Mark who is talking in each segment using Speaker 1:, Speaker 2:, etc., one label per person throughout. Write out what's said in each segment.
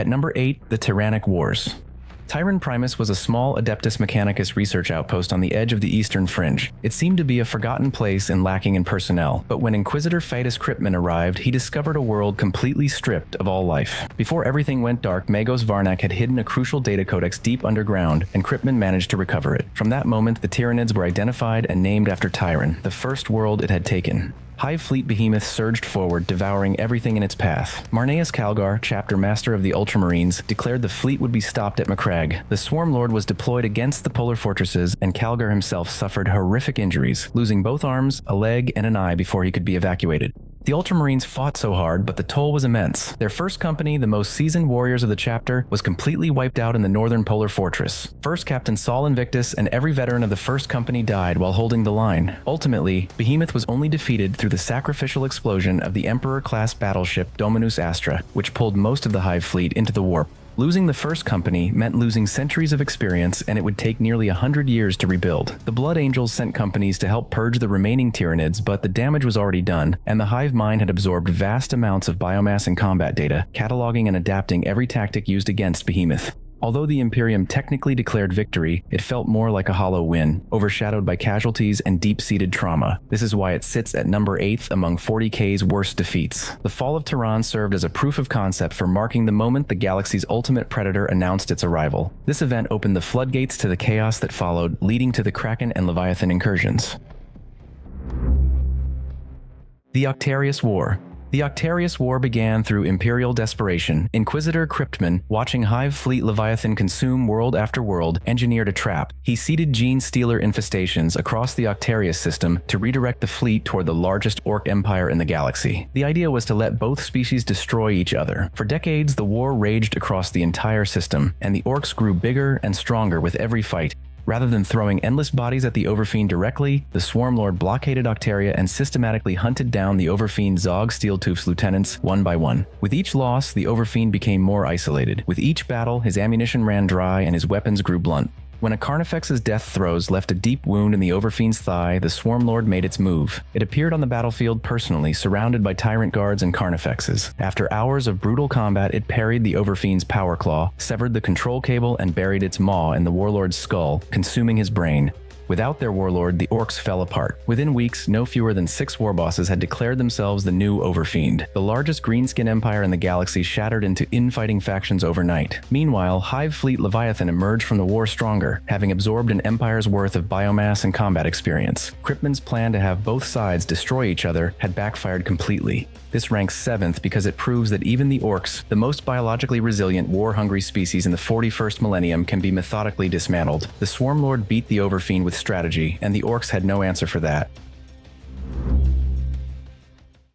Speaker 1: At number 8, the Tyrannic Wars. Tyrann Primus was a small Adeptus Mechanicus research outpost on the edge of the eastern fringe. It seemed to be a forgotten place and lacking in personnel, but when Inquisitor Fidus Cryptman arrived, he discovered a world completely stripped of all life. Before everything went dark, Magos Varnak had hidden a crucial data codex deep underground, and Cryptman managed to recover it. From that moment, the Tyranids were identified and named after Tyrann, the first world it had taken. Hive Fleet behemoths surged forward, devouring everything in its path. Marneus Calgar, chapter master of the Ultramarines, declared the fleet would be stopped at Macragge. The Swarm Lord was deployed against the polar fortresses, and Calgar himself suffered horrific injuries, losing both arms, a leg, and an eye before he could be evacuated. The Ultramarines fought so hard, but the toll was immense. Their first company, the most seasoned warriors of the chapter, was completely wiped out in the northern polar fortress. First Captain Saul Invictus and every veteran of the first company died while holding the line. Ultimately, Behemoth was only defeated through the sacrificial explosion of the Emperor-class battleship Dominus Astra, which pulled most of the Hive fleet into the warp. Losing the first company meant losing centuries of experience, and it would take nearly 100 years to rebuild. The Blood Angels sent companies to help purge the remaining Tyranids, but the damage was already done, and the Hive mind had absorbed vast amounts of biomass and combat data, cataloging and adapting every tactic used against Behemoth. Although the Imperium technically declared victory, it felt more like a hollow win, overshadowed by casualties and deep-seated trauma. This is why it sits at number 8 among 40k's worst defeats. The fall of Tehran served as a proof of concept for marking the moment the galaxy's ultimate predator announced its arrival. This event opened the floodgates to the chaos that followed, leading to the Kraken and Leviathan incursions. The Octarius War. The Octarius War began through imperial desperation. Inquisitor Cryptman, watching Hive Fleet Leviathan consume world after world, engineered a trap. He seeded gene stealer infestations across the Octarius system to redirect the fleet toward the largest orc empire in the galaxy. The idea was to let both species destroy each other. For decades, the war raged across the entire system, and the orcs grew bigger and stronger with every fight. Rather than throwing endless bodies at the Overfiend directly, the Swarm Lord blockaded Octaria and systematically hunted down the Overfiend Zog Steeltooth's lieutenants one by one. With each loss, the Overfiend became more isolated. With each battle, his ammunition ran dry and his weapons grew blunt. When a Carnifex's death throes left a deep wound in the Overfiend's thigh, the Swarm Lord made its move. It appeared on the battlefield personally, surrounded by Tyrant Guards and Carnifexes. After hours of brutal combat, it parried the Overfiend's power claw, severed the control cable, and buried its maw in the Warlord's skull, consuming his brain. Without their warlord, the orcs fell apart. Within weeks, no fewer than 6 warbosses had declared themselves the new Overfiend. The largest greenskin empire in the galaxy shattered into infighting factions overnight. Meanwhile, Hive Fleet Leviathan emerged from the war stronger, having absorbed an empire's worth of biomass and combat experience. Cryptman's plan to have both sides destroy each other had backfired completely. This ranks 7th because it proves that even the orcs, the most biologically resilient, war-hungry species in the 41st millennium, can be methodically dismantled. The Swarm Lord beat the Overfiend with strategy, and the orcs had no answer for that.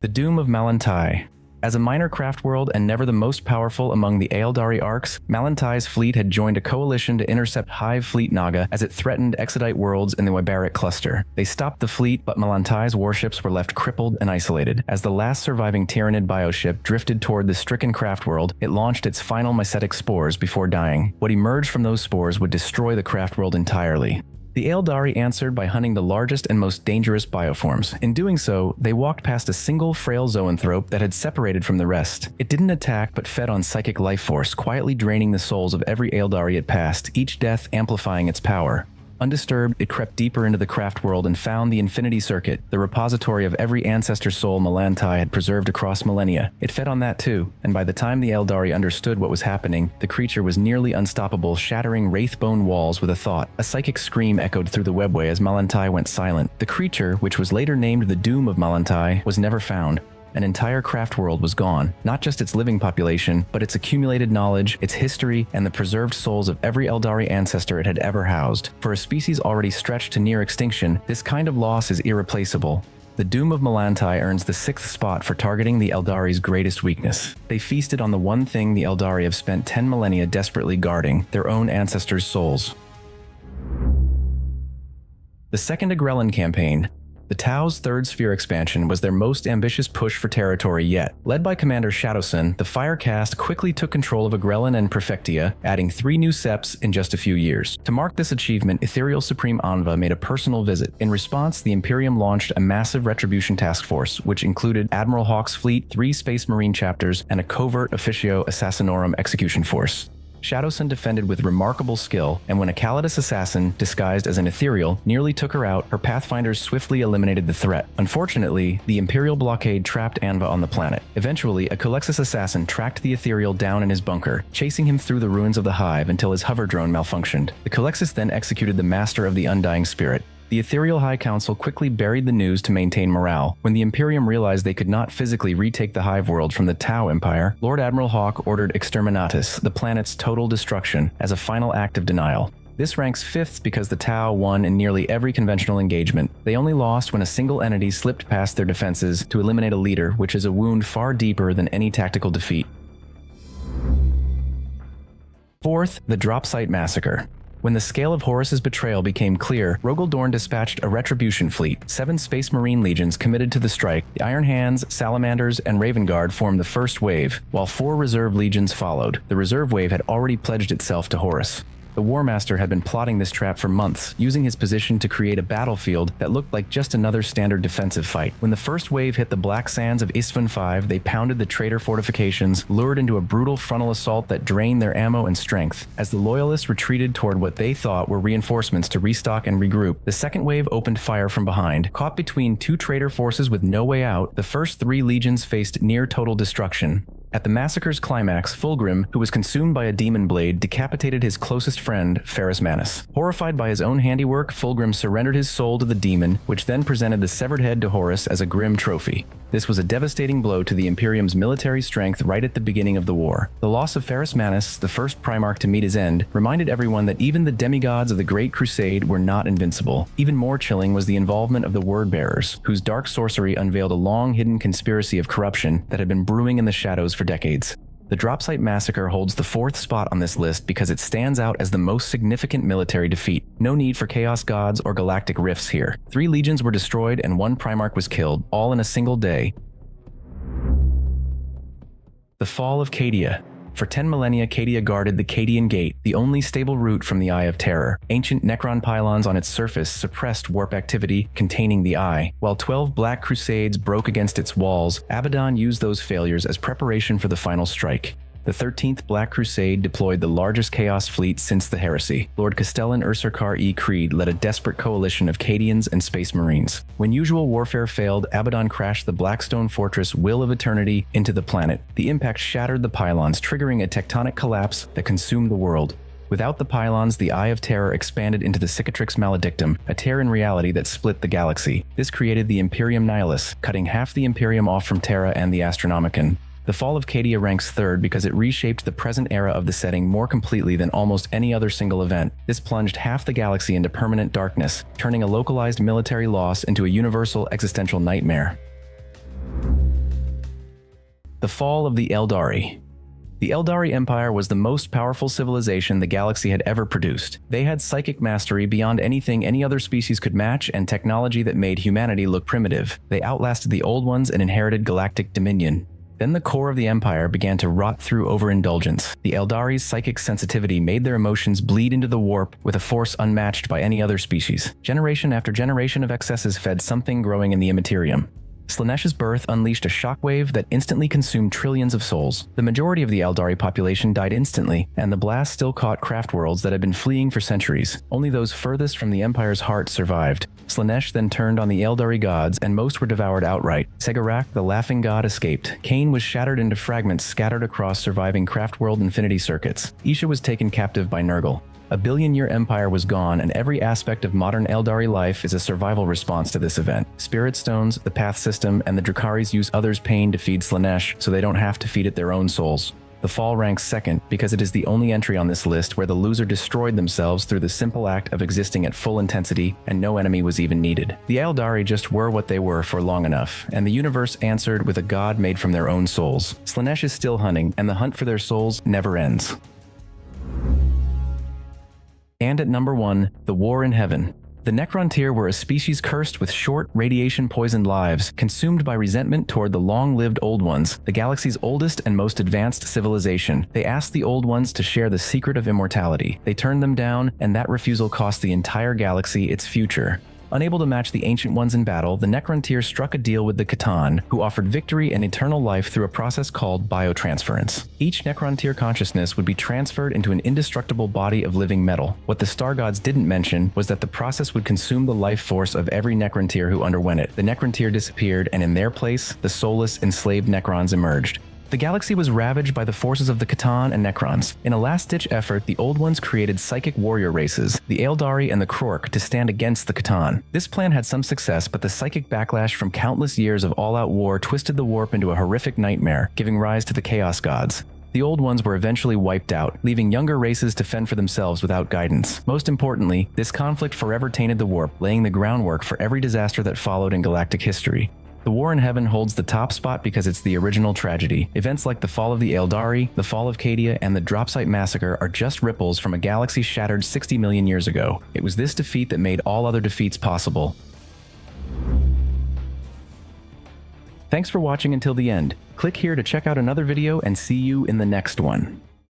Speaker 1: The Doom of Malan'tai. As a minor craft world and never the most powerful among the Aeldari arcs, Malan'tai's fleet had joined a coalition to intercept Hive Fleet Naga as it threatened Exodite worlds in the Wybaric cluster. They stopped the fleet, but Malan'tai's warships were left crippled and isolated. As the last surviving Tyranid bioship drifted toward the stricken craft world, it launched its final mycetic spores before dying. What emerged from those spores would destroy the craft world entirely. The Aeldari answered by hunting the largest and most dangerous bioforms. In doing so, they walked past a single frail zoanthrope that had separated from the rest. It didn't attack but fed on psychic life force, quietly draining the souls of every Aeldari it passed, each death amplifying its power. Undisturbed, it crept deeper into the craft world and found the Infinity Circuit, the repository of every ancestor soul Malan'tai had preserved across millennia. It fed on that too, and by the time the Aeldari understood what was happening, the creature was nearly unstoppable, shattering wraithbone walls with a thought. A psychic scream echoed through the webway as Malan'tai went silent. The creature, which was later named the Doom of Malan'tai, was never found. An entire craft world was gone, not just its living population, but its accumulated knowledge, its history, and the preserved souls of every Aeldari ancestor it had ever housed. For a species already stretched to near extinction, this kind of loss is irreplaceable. The Doom of Malan'tai earns the 6th spot for targeting the Aeldari's greatest weakness. They feasted on the one thing the Aeldari have spent 10 millennia desperately guarding, their own ancestors' souls. The Second Agrellan Campaign. The Tau's third sphere expansion was their most ambitious push for territory yet. Led by Commander Shadowsun, the Fire Caste quickly took control of Agrellan and Prefectia, adding 3 new septs in just a few years. To mark this achievement, Ethereal Supreme Anva made a personal visit. In response, the Imperium launched a massive retribution task force, which included Admiral Hawk's fleet, 3 Space Marine chapters, and a covert Officio Assassinorum execution force. Shadowsun defended with remarkable skill, and when a Calidus assassin, disguised as an ethereal, nearly took her out, her pathfinders swiftly eliminated the threat. Unfortunately, the Imperial blockade trapped Anva on the planet. Eventually, a Culexus assassin tracked the ethereal down in his bunker, chasing him through the ruins of the hive until his hover drone malfunctioned. The Culexus then executed the Master of the Undying Spirit. The Ethereal High Council quickly buried the news to maintain morale. When the Imperium realized they could not physically retake the Hive World from the Tau Empire, Lord Admiral Hawk ordered Exterminatus, the planet's total destruction, as a final act of denial. This ranks 5th because the Tau won in nearly every conventional engagement. They only lost when a single entity slipped past their defenses to eliminate a leader, which is a wound far deeper than any tactical defeat. 4th, the Dropsite Massacre. When the scale of Horus's betrayal became clear, Rogel Dorn dispatched a retribution fleet. 7 Space Marine legions committed to the strike. The Iron Hands, Salamanders, and Raven Guard formed the first wave, while 4 reserve legions followed. The reserve wave had already pledged itself to Horus. The War Master had been plotting this trap for months, using his position to create a battlefield that looked like just another standard defensive fight. When the first wave hit the black sands of Isstvan V, they pounded the traitor fortifications, lured into a brutal frontal assault that drained their ammo and strength. As the Loyalists retreated toward what they thought were reinforcements to restock and regroup, the second wave opened fire from behind. Caught between 2 traitor forces with no way out, the first 3 legions faced near total destruction. At the massacre's climax, Fulgrim, who was consumed by a demon blade, decapitated his closest friend, Ferrus Manus. Horrified by his own handiwork, Fulgrim surrendered his soul to the demon, which then presented the severed head to Horus as a grim trophy. This was a devastating blow to the Imperium's military strength right at the beginning of the war. The loss of Ferrus Manus, the first Primarch to meet his end, reminded everyone that even the demigods of the Great Crusade were not invincible. Even more chilling was the involvement of the Word-Bearers, whose dark sorcery unveiled a long-hidden conspiracy of corruption that had been brewing in the shadows for decades. The Dropsite Massacre holds the 4th spot on this list because it stands out as the most significant military defeat. No need for chaos gods or galactic rifts here. 3 legions were destroyed and 1 Primarch was killed, all in a single day. The fall of Cadia. For 10 millennia, Cadia guarded the Cadian Gate, the only stable route from the Eye of Terror. Ancient Necron pylons on its surface suppressed warp activity containing the Eye. While 12 Black Crusades broke against its walls, Abaddon used those failures as preparation for the final strike. The 13th Black Crusade deployed the largest Chaos fleet since the Heresy. Lord Castellan Ursarkar E. Creed led a desperate coalition of Cadians and Space Marines. When usual warfare failed, Abaddon crashed the Blackstone fortress Will of Eternity into the planet. The impact shattered the pylons, triggering a tectonic collapse that consumed the world. Without the pylons, the Eye of Terror expanded into the Cicatrix Maledictum, a tear in reality that split the galaxy. This created the Imperium Nihilus, cutting half the Imperium off from Terra and the Astronomicon. The fall of Cadia ranks 3rd because it reshaped the present era of the setting more completely than almost any other single event. This plunged half the galaxy into permanent darkness, turning a localized military loss into a universal existential nightmare. The fall of the Aeldari. The Aeldari Empire was the most powerful civilization the galaxy had ever produced. They had psychic mastery beyond anything any other species could match and technology that made humanity look primitive. They outlasted the Old Ones and inherited galactic dominion. Then the core of the Empire began to rot through overindulgence. The Aeldari's psychic sensitivity made their emotions bleed into the warp with a force unmatched by any other species. Generation after generation of excesses fed something growing in the Immaterium. Slaanesh's birth unleashed a shockwave that instantly consumed trillions of souls. The majority of the Aeldari population died instantly, and the blast still caught craft worlds that had been fleeing for centuries. Only those furthest from the Empire's heart survived. Slaanesh then turned on the Aeldari gods, and most were devoured outright. Segarak, the Laughing God, escaped. Cain was shattered into fragments scattered across surviving craft world infinity circuits. Isha was taken captive by Nurgle. A billion-year empire was gone, and every aspect of modern Aeldari life is a survival response to this event. Spirit stones, the path system, and the Drukhari's use others' pain to feed Slaanesh so they don't have to feed it their own souls. The fall ranks 2nd because it is the only entry on this list where the loser destroyed themselves through the simple act of existing at full intensity and no enemy was even needed. The Aeldari just were what they were for long enough, and the universe answered with a god made from their own souls. Slaanesh is still hunting, and the hunt for their souls never ends. And at number 1, the War in Heaven. The Necrontyr were a species cursed with short, radiation-poisoned lives, consumed by resentment toward the long-lived Old Ones, the galaxy's oldest and most advanced civilization. They asked the Old Ones to share the secret of immortality. They turned them down, and that refusal cost the entire galaxy its future. Unable to match the Ancient Ones in battle, the Necrontyr struck a deal with the Catan, who offered victory and eternal life through a process called biotransference. Each Necrontyr consciousness would be transferred into an indestructible body of living metal. What the Star Gods didn't mention was that the process would consume the life force of every Necrontyr who underwent it. The Necrontyr disappeared, and in their place, the soulless, enslaved Necrons emerged. The galaxy was ravaged by the forces of the Catan and Necrons. In a last-ditch effort, the Old Ones created psychic warrior races, the Aeldari and the Krork, to stand against the Catan. This plan had some success, but the psychic backlash from countless years of all-out war twisted the warp into a horrific nightmare, giving rise to the Chaos Gods. The Old Ones were eventually wiped out, leaving younger races to fend for themselves without guidance. Most importantly, this conflict forever tainted the warp, laying the groundwork for every disaster that followed in galactic history. The War in Heaven holds the top spot because it's the original tragedy. Events like the fall of the Aeldari, the fall of Cadia, and the Dropsite Massacre are just ripples from a galaxy shattered 60 million years ago. It was this defeat that made all other defeats possible. Thanks for watching until the end. Click here to check out another video and see you in the next one.